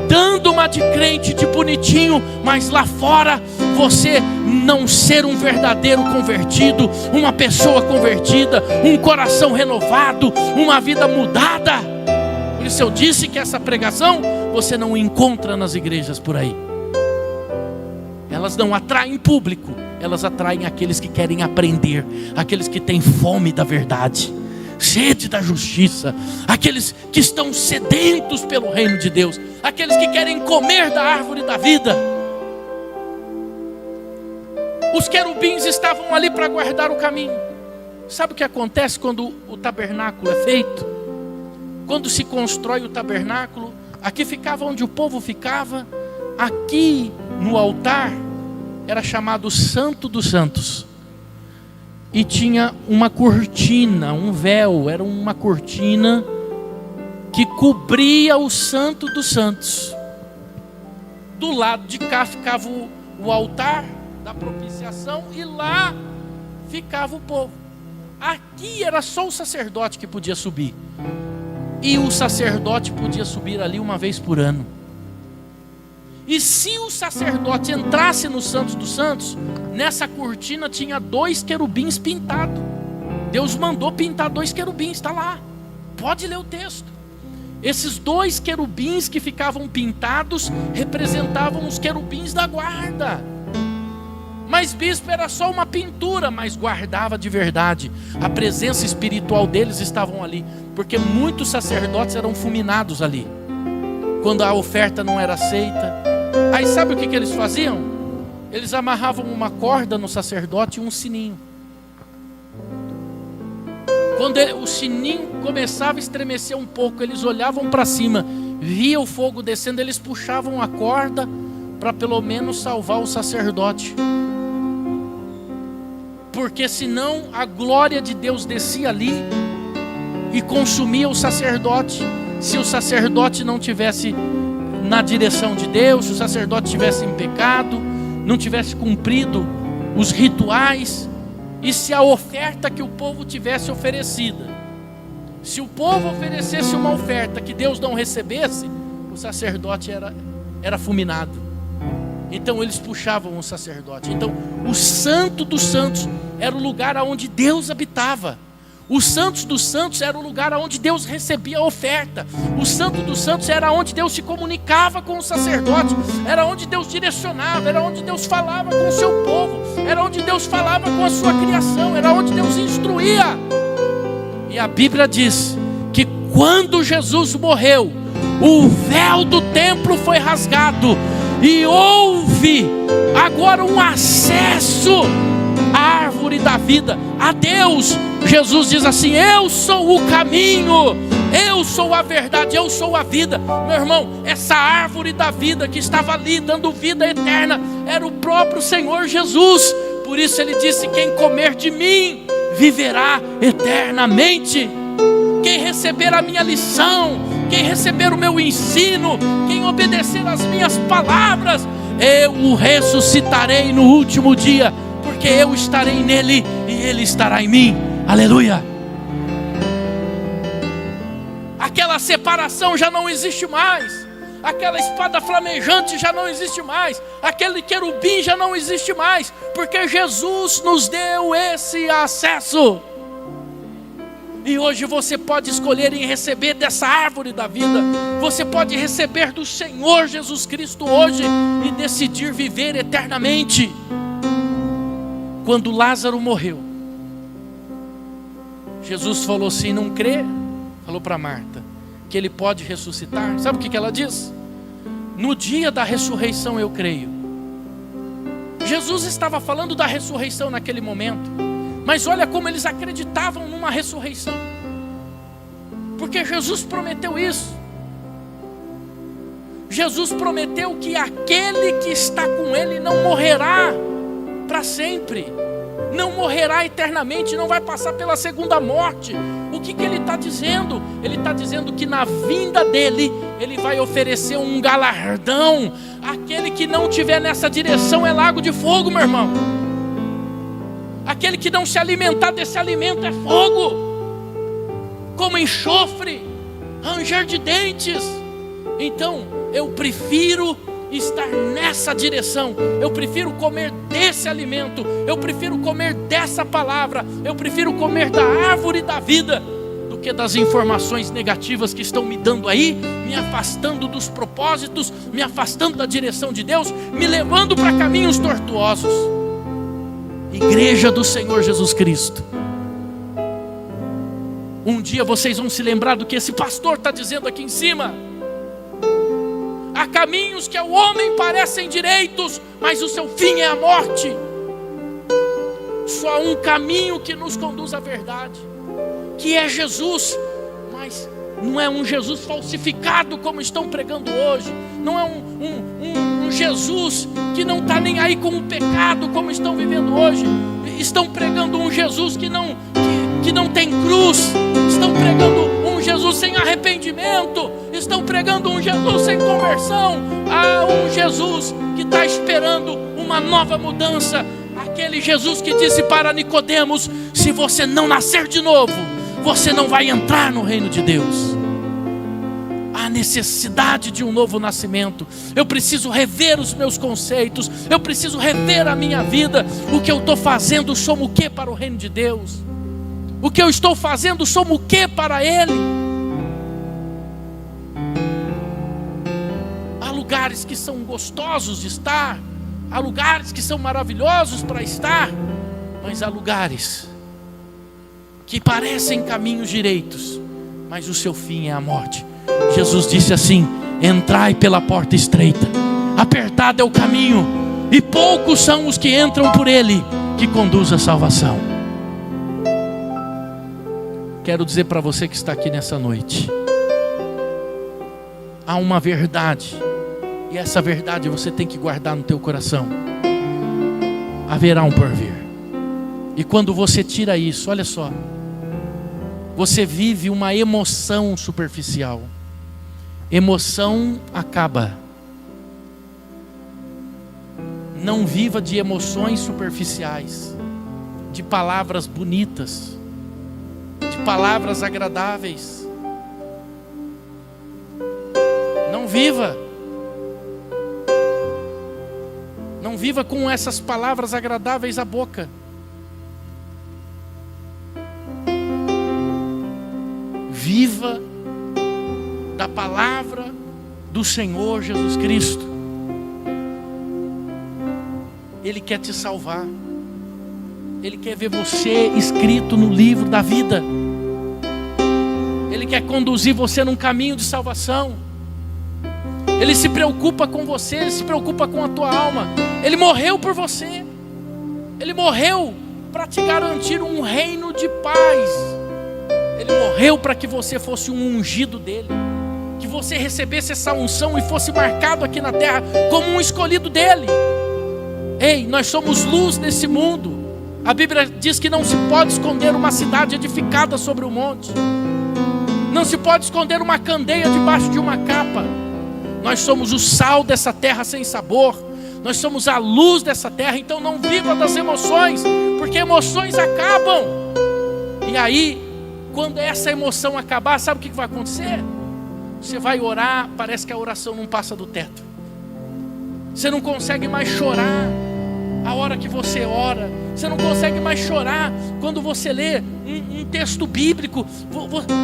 dando uma de crente, de bonitinho, mas lá fora você não ser um verdadeiro convertido, uma pessoa convertida, um coração renovado, uma vida mudada. Por isso eu disse que essa pregação você não encontra nas igrejas por aí. Elas não atraem público, elas atraem aqueles que querem aprender, aqueles que têm fome da verdade, sede da justiça, aqueles que estão sedentos pelo reino de Deus, aqueles que querem comer da árvore da vida. Os querubins estavam ali para guardar o caminho. Sabe o que acontece quando o tabernáculo é feito? Quando se constrói o tabernáculo, aqui ficava onde o povo ficava. Aqui no altar era chamado Santo dos Santos, e tinha uma cortina, um véu, era uma cortina que cobria o Santo dos Santos. Do lado de cá ficava o altar da propiciação, e lá ficava o povo. Aqui era só o sacerdote que podia subir, e o sacerdote podia subir ali uma vez por ano. E se o sacerdote entrasse no Santo dos Santos, nessa cortina tinha 2 querubins pintados. Deus mandou pintar 2 querubins, está lá. Pode ler o texto. Esses 2 querubins que ficavam pintados representavam os querubins da guarda. Mas bispo, era só uma pintura, mas guardava de verdade. A presença espiritual deles estavam ali, porque muitos sacerdotes eram fulminados ali, quando a oferta não era aceita. Aí sabe o que eles faziam? Eles amarravam uma corda no sacerdote e um sininho. Quando o sininho começava a estremecer um pouco, eles olhavam para cima, via o fogo descendo, eles puxavam a corda para pelo menos salvar o sacerdote. Porque senão a glória de Deus descia ali e consumia o sacerdote. Se o sacerdote não tivesse na direção de Deus, se o sacerdote tivesse em pecado, não tivesse cumprido os rituais, e se a oferta que o povo tivesse oferecida, se o povo oferecesse uma oferta que Deus não recebesse, o sacerdote era fulminado. Então eles puxavam o sacerdote. Então o Santo dos Santos era o lugar onde Deus habitava. O Santo dos Santos era o lugar onde Deus recebia a oferta. O Santo dos Santos era onde Deus se comunicava com o sacerdote. Era onde Deus direcionava, era onde Deus falava com o seu povo, era onde Deus falava com a sua criação, era onde Deus instruía. E a Bíblia diz que quando Jesus morreu, o véu do templo foi rasgado e houve agora um acesso à árvore da vida, a Deus. Jesus diz assim: eu sou o caminho, eu sou a verdade, eu sou a vida. Meu irmão, essa árvore da vida que estava ali dando vida eterna era o próprio Senhor Jesus. Por isso ele disse: quem comer de mim viverá eternamente. Quem receber a minha lição, quem receber o meu ensino, quem obedecer às minhas palavras, eu o ressuscitarei no último dia, porque eu estarei nele e ele estará em mim. Aleluia. Aquela separação já não existe mais, aquela espada flamejante já não existe mais, aquele querubim já não existe mais, porque Jesus nos deu esse acesso. E hoje você pode escolher em receber dessa árvore da vida. Você pode receber do Senhor Jesus Cristo hoje e decidir viver eternamente. Quando Lázaro morreu, Jesus falou assim: não crê? Falou para Marta que ele pode ressuscitar. Sabe o que ela diz? no dia da ressurreição, eu creio. Jesus estava falando da ressurreição naquele momento, mas olha como eles acreditavam numa ressurreição, porque Jesus prometeu isso. Jesus prometeu que aquele que está com Ele não morrerá para sempre, não morrerá eternamente, não vai passar pela segunda morte. O que Ele está dizendo? Ele está dizendo que na vinda dEle, Ele vai oferecer um galardão. Aquele que não estiver nessa direção é lago de fogo, meu irmão. Aquele que não se alimentar desse alimento é fogo, como enxofre, ranger de dentes. Então, eu prefiro estar nessa direção, eu prefiro comer desse alimento, eu prefiro comer dessa palavra, eu prefiro comer da árvore da vida, do que das informações negativas que estão me dando aí, me afastando dos propósitos, me afastando da direção de Deus, me levando para caminhos tortuosos. Igreja do Senhor Jesus Cristo, um dia vocês vão se lembrar do que esse pastor está dizendo aqui em cima. Há caminhos que ao homem parecem direitos, mas o seu fim é a morte. Só há um caminho que nos conduz à verdade, que é Jesus. Mas não é um Jesus falsificado como estão pregando hoje. Não é um Jesus que não está nem aí com o pecado como estão vivendo hoje. Estão pregando um Jesus que não tem cruz. Estão pregando um Jesus sem arrependimento. Estão pregando um Jesus sem conversão. Há um Jesus que está esperando uma nova mudança. Aquele Jesus que disse para Nicodemos: se você não nascer de novo, você não vai entrar no reino de Deus. Há necessidade de um novo nascimento. Eu preciso rever os meus conceitos. Eu preciso rever a minha vida. O que eu estou fazendo, somo o que para o reino de Deus? O que eu estou fazendo, somo o que para Ele? Há lugares que são gostosos de estar, há lugares que são maravilhosos para estar, mas há lugares que parecem caminhos direitos, mas o seu fim é a morte. Jesus disse assim: entrai pela porta estreita, apertado é o caminho, e poucos são os que entram por ele, que conduz à salvação. Quero dizer para você que está aqui nessa noite, há uma verdade, e essa verdade você tem que guardar no teu coração. Haverá um porvir. E quando você tira isso, olha só, você vive uma emoção superficial. Emoção acaba. Não viva de emoções superficiais, de palavras bonitas, de palavras agradáveis. Não viva. Não viva com essas palavras agradáveis à boca. Viva da palavra do Senhor Jesus Cristo. Ele quer te salvar. Ele quer ver você escrito no livro da vida. Ele quer conduzir você num caminho de salvação. Ele se preocupa com você, Ele se preocupa com a tua alma. Ele morreu por você. Ele morreu para te garantir um reino de paz. Ele morreu para que você fosse um ungido dele, que você recebesse essa unção e fosse marcado aqui na terra como um escolhido dele. Ei, nós somos luz nesse mundo. A Bíblia diz que não se pode esconder uma cidade edificada sobre o monte. Não se pode esconder uma candeia debaixo de uma capa. Nós somos o sal dessa terra sem sabor. Nós somos a luz dessa terra. Então não viva das emoções, porque emoções acabam. E aí, quando essa emoção acabar, sabe o que vai acontecer? Você vai orar, parece que a oração não passa do teto. Você não consegue mais chorar a hora que você ora. Você não consegue mais chorar quando você lê um texto bíblico.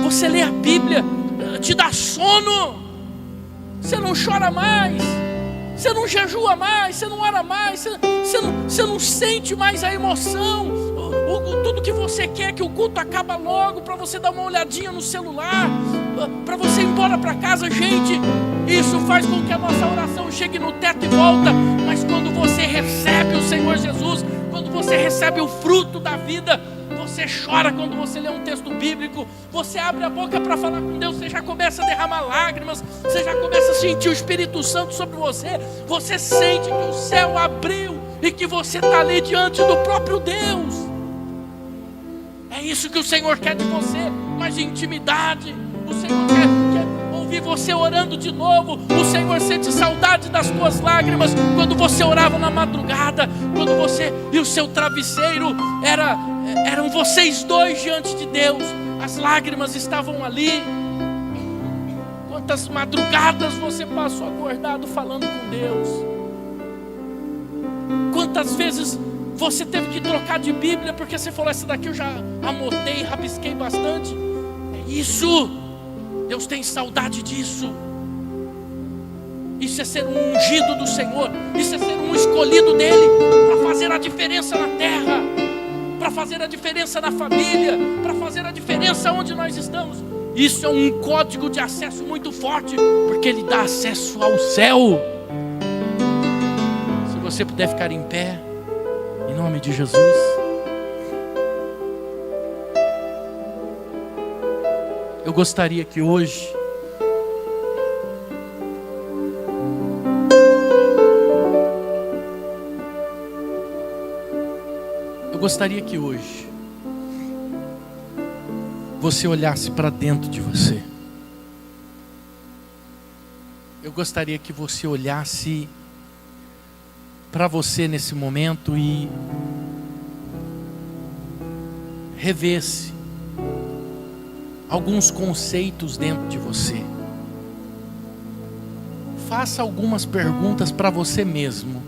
Você lê a Bíblia, te dá sono. Você não chora mais, você não jejua mais, você não ora mais, você não sente mais a emoção. tudo que você quer que o culto acaba logo, para você dar uma olhadinha no celular, para você ir embora para casa. Gente, isso faz com que a nossa oração chegue no teto e volta. Mas quando você recebe o Senhor Jesus, quando você recebe o fruto da vida, você chora quando você lê um texto bíblico, você abre a boca para falar com Deus, você já começa a derramar lágrimas, você já começa a sentir o Espírito Santo sobre você, você sente que o céu abriu e que você está ali diante do próprio Deus. É isso que o Senhor quer de você, mais intimidade. O Senhor quer ouvir você orando de novo. O Senhor sente saudade das tuas lágrimas quando você orava na madrugada, quando você e o seu travesseiro eram vocês dois diante de Deus. As lágrimas estavam ali. Quantas madrugadas você passou acordado falando com Deus? Quantas vezes você teve que trocar de Bíblia porque você falou: essa daqui eu já anotei, rabisquei bastante. É isso. Deus tem saudade disso. Isso é ser um ungido do Senhor. Isso é ser um escolhido dele, para fazer a diferença na terra, para fazer a diferença na família, para fazer a diferença onde nós estamos. Isso é um código de acesso muito forte, porque ele dá acesso ao céu. Se você puder ficar em pé, em nome de Jesus. Eu gostaria que hoje você olhasse para dentro de você. Eu gostaria que você olhasse para você nesse momento e revesse alguns conceitos dentro de você. Faça algumas perguntas para você mesmo,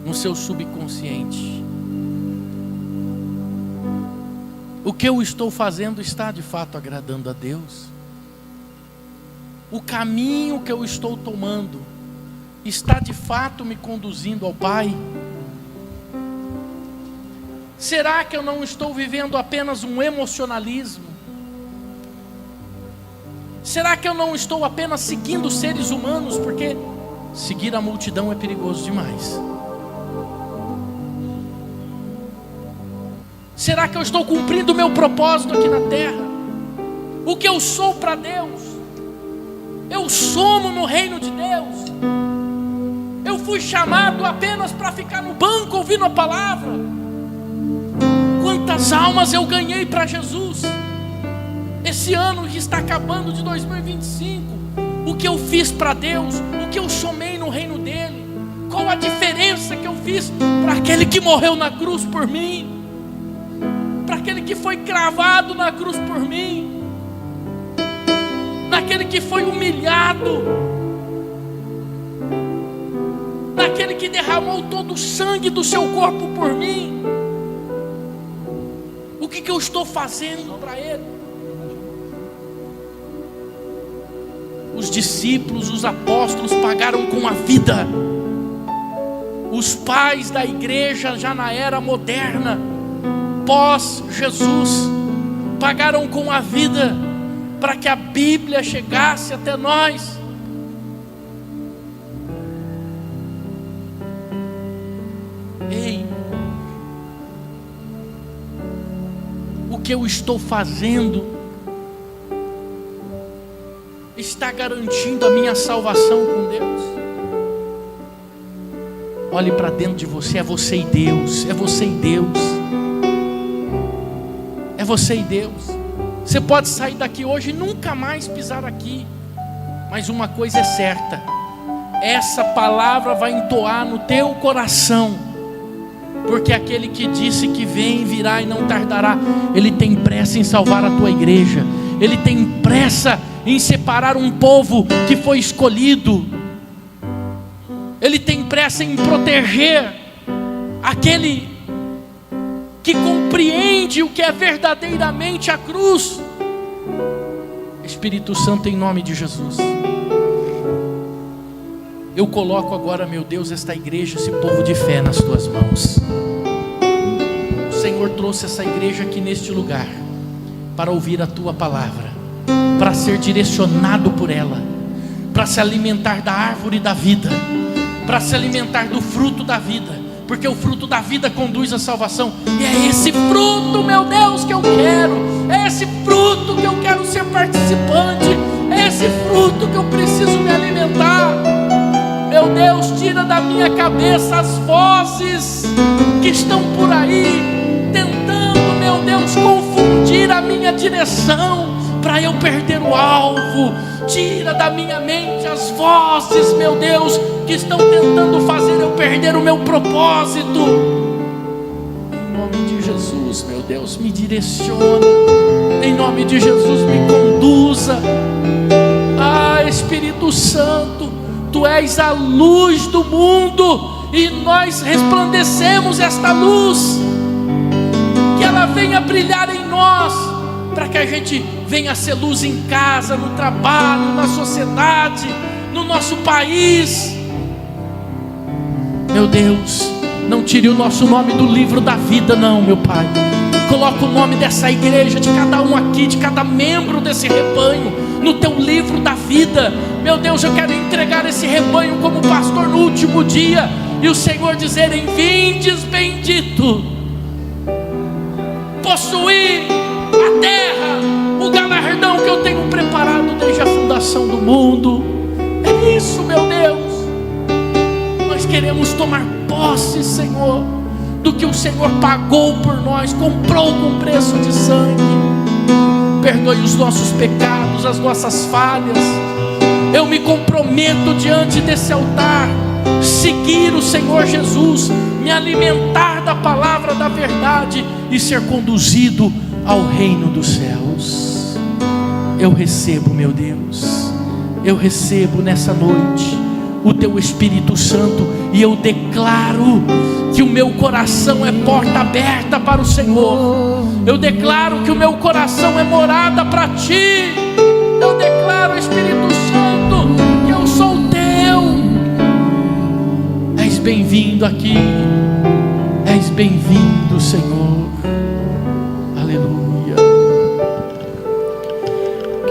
no seu subconsciente. O que eu estou fazendo está de fato agradando a Deus? O caminho que eu estou tomando está de fato me conduzindo ao Pai? Será que eu não estou vivendo apenas um emocionalismo? Será que eu não estou apenas seguindo seres humanos? Porque seguir a multidão é perigoso demais. Será que eu estou cumprindo o meu propósito aqui na terra? O que eu sou para Deus? Eu somo no reino de Deus? Eu fui chamado apenas para ficar no banco ouvindo a palavra? Quantas almas eu ganhei para Jesus? Esse ano que está acabando de 2025, o que eu fiz para Deus? O que eu somei no reino dele? Qual a diferença que eu fiz para aquele que morreu na cruz por mim? Para aquele que foi cravado na cruz por mim? Naquele que foi humilhado? Naquele que derramou todo o sangue do seu corpo por mim? O que eu estou fazendo para ele? Os discípulos, os apóstolos pagaram com a vida. Os pais da igreja já na era moderna, pós Jesus, pagaram com a vida para que a Bíblia chegasse até nós. Ei, o que eu estou fazendo está garantindo a minha salvação com Deus? Olhe para dentro de você. É você e Deus. É você e Deus. É você e Deus. Você pode sair daqui hoje e nunca mais pisar aqui, mas uma coisa é certa: essa palavra vai entoar no teu coração, porque aquele que disse que vem, virá e não tardará, ele tem pressa em salvar a tua igreja. Ele tem pressa em separar um povo que foi escolhido. Ele tem pressa em proteger aquele que compreende o que é verdadeiramente a cruz. Espírito Santo, em nome de Jesus, eu coloco agora, meu Deus, esta igreja, esse povo de fé nas tuas mãos. O Senhor trouxe essa igreja aqui neste lugar para ouvir a tua palavra, para ser direcionado por ela, para se alimentar da árvore da vida, para se alimentar do fruto da vida, porque o fruto da vida conduz à salvação. E é esse fruto, meu Deus, que eu quero, é esse fruto que eu quero ser participante, é esse fruto que eu preciso me alimentar. Meu Deus, tira da minha cabeça as vozes que estão por aí tentando, meu Deus, confundir a minha direção para eu perder o alvo. Tira da minha mente as vozes, meu Deus, que estão tentando fazer eu perder o meu propósito. Em nome de Jesus, meu Deus, me direciona. Em nome de Jesus, me conduza. Ah, Espírito Santo, Tu és a luz do mundo, e nós resplandecemos esta luz. Que ela venha brilhar em nós, para que a gente venha a ser luz em casa, no trabalho, na sociedade, no nosso país. Meu Deus, não tire o nosso nome do livro da vida não, meu Pai. Coloca o nome dessa igreja, de cada um aqui, de cada membro desse rebanho, no Teu livro da vida. Meu Deus, eu quero entregar esse rebanho como pastor no último dia, e o Senhor dizer: vindes bendito, possuir a terra, o galardão que eu tenho preparado desde a fundação do mundo. É isso, meu Deus. Nós queremos tomar posse, Senhor, do que o Senhor pagou por nós, comprou com preço de sangue. Perdoe os nossos pecados, as nossas falhas. Eu me comprometo diante desse altar, seguir o Senhor Jesus, me alimentar da palavra da verdade e ser conduzido ao reino dos céus. Eu recebo, meu Deus, eu recebo nessa noite o Teu Espírito Santo, e eu declaro que o meu coração é porta aberta para o Senhor. Eu declaro que o meu coração é morada para Ti. Eu declaro, Espírito Santo, que eu sou Teu. És bem-vindo aqui, és bem-vindo, Senhor. Aleluia.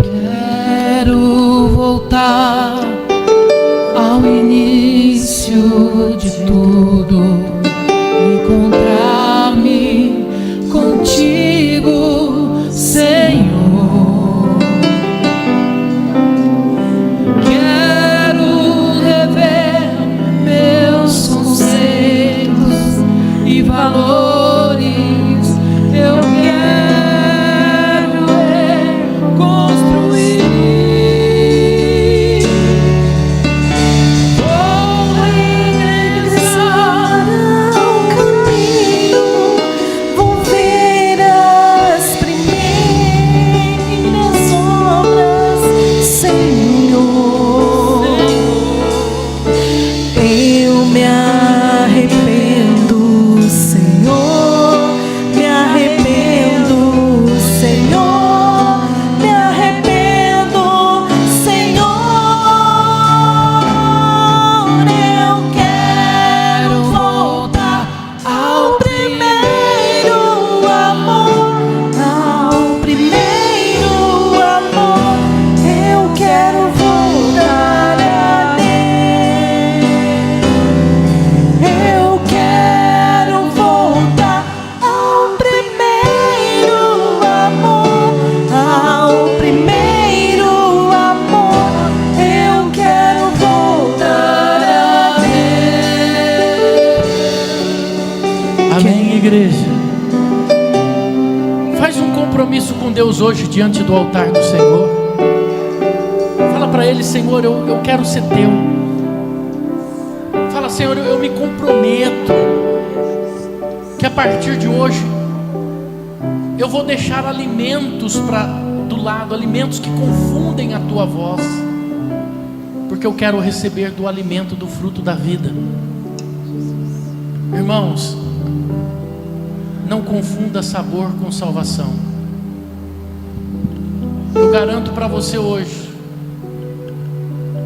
Quero voltar ao início de tudo, encontrar-me contigo, Senhor. Quero rever meus conceitos e valores. Eu quero reconstruir. Hoje diante do altar do Senhor, fala para Ele: Senhor, eu quero ser Teu. Fala: Senhor, eu me comprometo que a partir de hoje eu vou deixar alimentos do lado, alimentos que confundem a Tua voz, porque eu quero receber do alimento do fruto da vida. Irmãos, não confunda sabor com salvação. Eu garanto para você hoje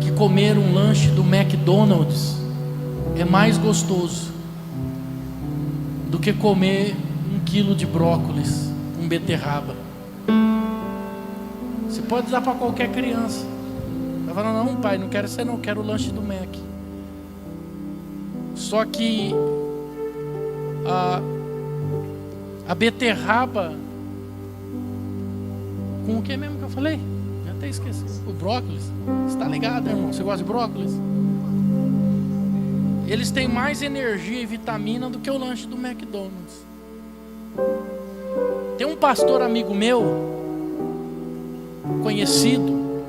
que comer um lanche do McDonald's é mais gostoso do que comer um quilo de brócolis com beterraba. Você pode dar para qualquer criança. Vai falar, não pai, não quero ser não, quero o lanche do Mac. Só que a beterraba, com o que mesmo que eu falei? Já até esqueci. O brócolis. Você está ligado, irmão? Você gosta de brócolis? Eles têm mais energia e vitamina do que o lanche do McDonald's. Tem um pastor amigo meu, conhecido,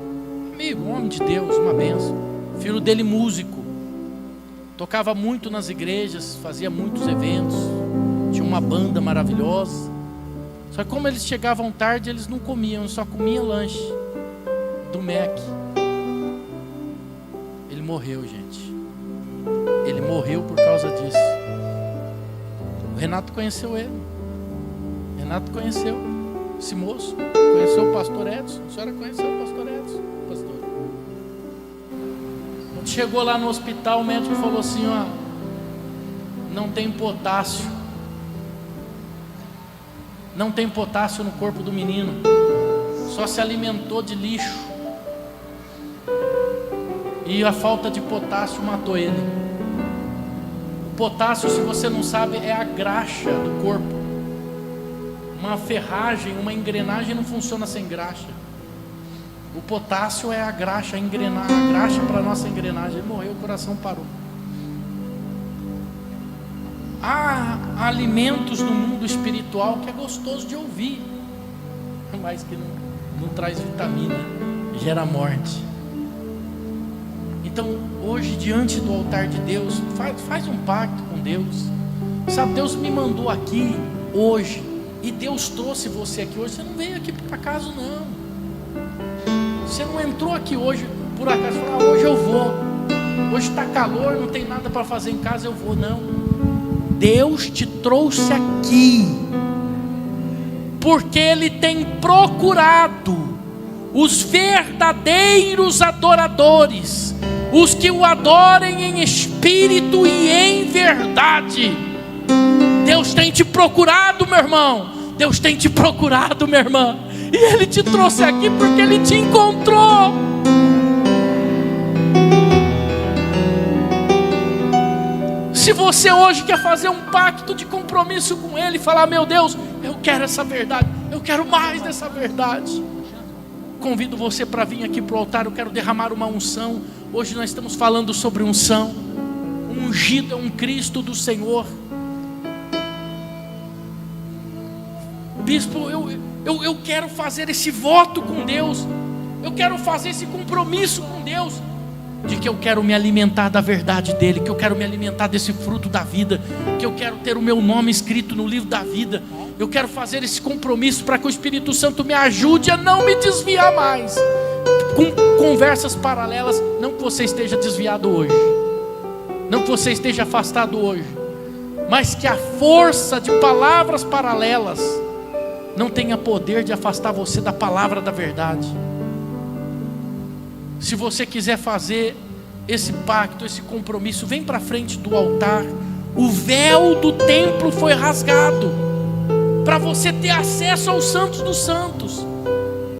amigo, um homem de Deus, uma benção. Filho dele músico, tocava muito nas igrejas, fazia muitos eventos, tinha uma banda maravilhosa. Só que como eles chegavam tarde, eles não comiam, só comiam lanche do Mac. Ele morreu, gente. Ele morreu por causa disso. O Renato conheceu ele. O Renato conheceu esse moço. Conheceu o pastor Edson. A senhora conheceu o pastor Edson, pastor? Quando chegou lá no hospital, o médico falou assim, ó, não tem potássio. Não tem potássio no corpo do menino. Só se alimentou de lixo. E a falta de potássio matou ele. O potássio, se você não sabe, é a graxa do corpo. Uma ferragem, uma engrenagem não funciona sem graxa. O potássio é a graxa, a graxa para a nossa engrenagem. Ele morreu, o coração parou. Há alimentos no mundo espiritual que é gostoso de ouvir, mas que não traz vitamina, gera morte. Então, hoje, diante do altar de Deus, faz um pacto com Deus. Sabe, Deus me mandou aqui hoje, e Deus trouxe você aqui hoje. Você não veio aqui por acaso, não. Você não entrou aqui hoje por acaso e falou, hoje eu vou. Hoje está calor, não tem nada para fazer em casa, eu vou. Não. Deus te trouxe aqui porque Ele tem procurado os verdadeiros adoradores, os que o adorem em espírito e em verdade. Deus tem te procurado, meu irmão. Deus tem te procurado, minha irmã. E Ele te trouxe aqui porque Ele te encontrou. Se você hoje quer fazer um pacto de compromisso com Ele e falar, meu Deus, eu quero essa verdade, eu quero mais dessa verdade, convido você para vir aqui para o altar. Eu quero derramar uma unção. Hoje nós estamos falando sobre unção. O ungido é um Cristo do Senhor. Bispo, eu quero fazer esse voto com Deus. Eu quero fazer esse compromisso com Deus, de que eu quero me alimentar da verdade dEle, que eu quero me alimentar desse fruto da vida, que eu quero ter o meu nome escrito no livro da vida. Eu quero fazer esse compromisso para que o Espírito Santo me ajude a não me desviar mais com conversas paralelas. Não que você esteja desviado hoje, não que você esteja afastado hoje, mas que a força de palavras paralelas não tenha poder de afastar você da palavra da verdade. Se você quiser fazer esse pacto, esse compromisso, vem para frente do altar. O véu do templo foi rasgado para você ter acesso aos santos dos santos.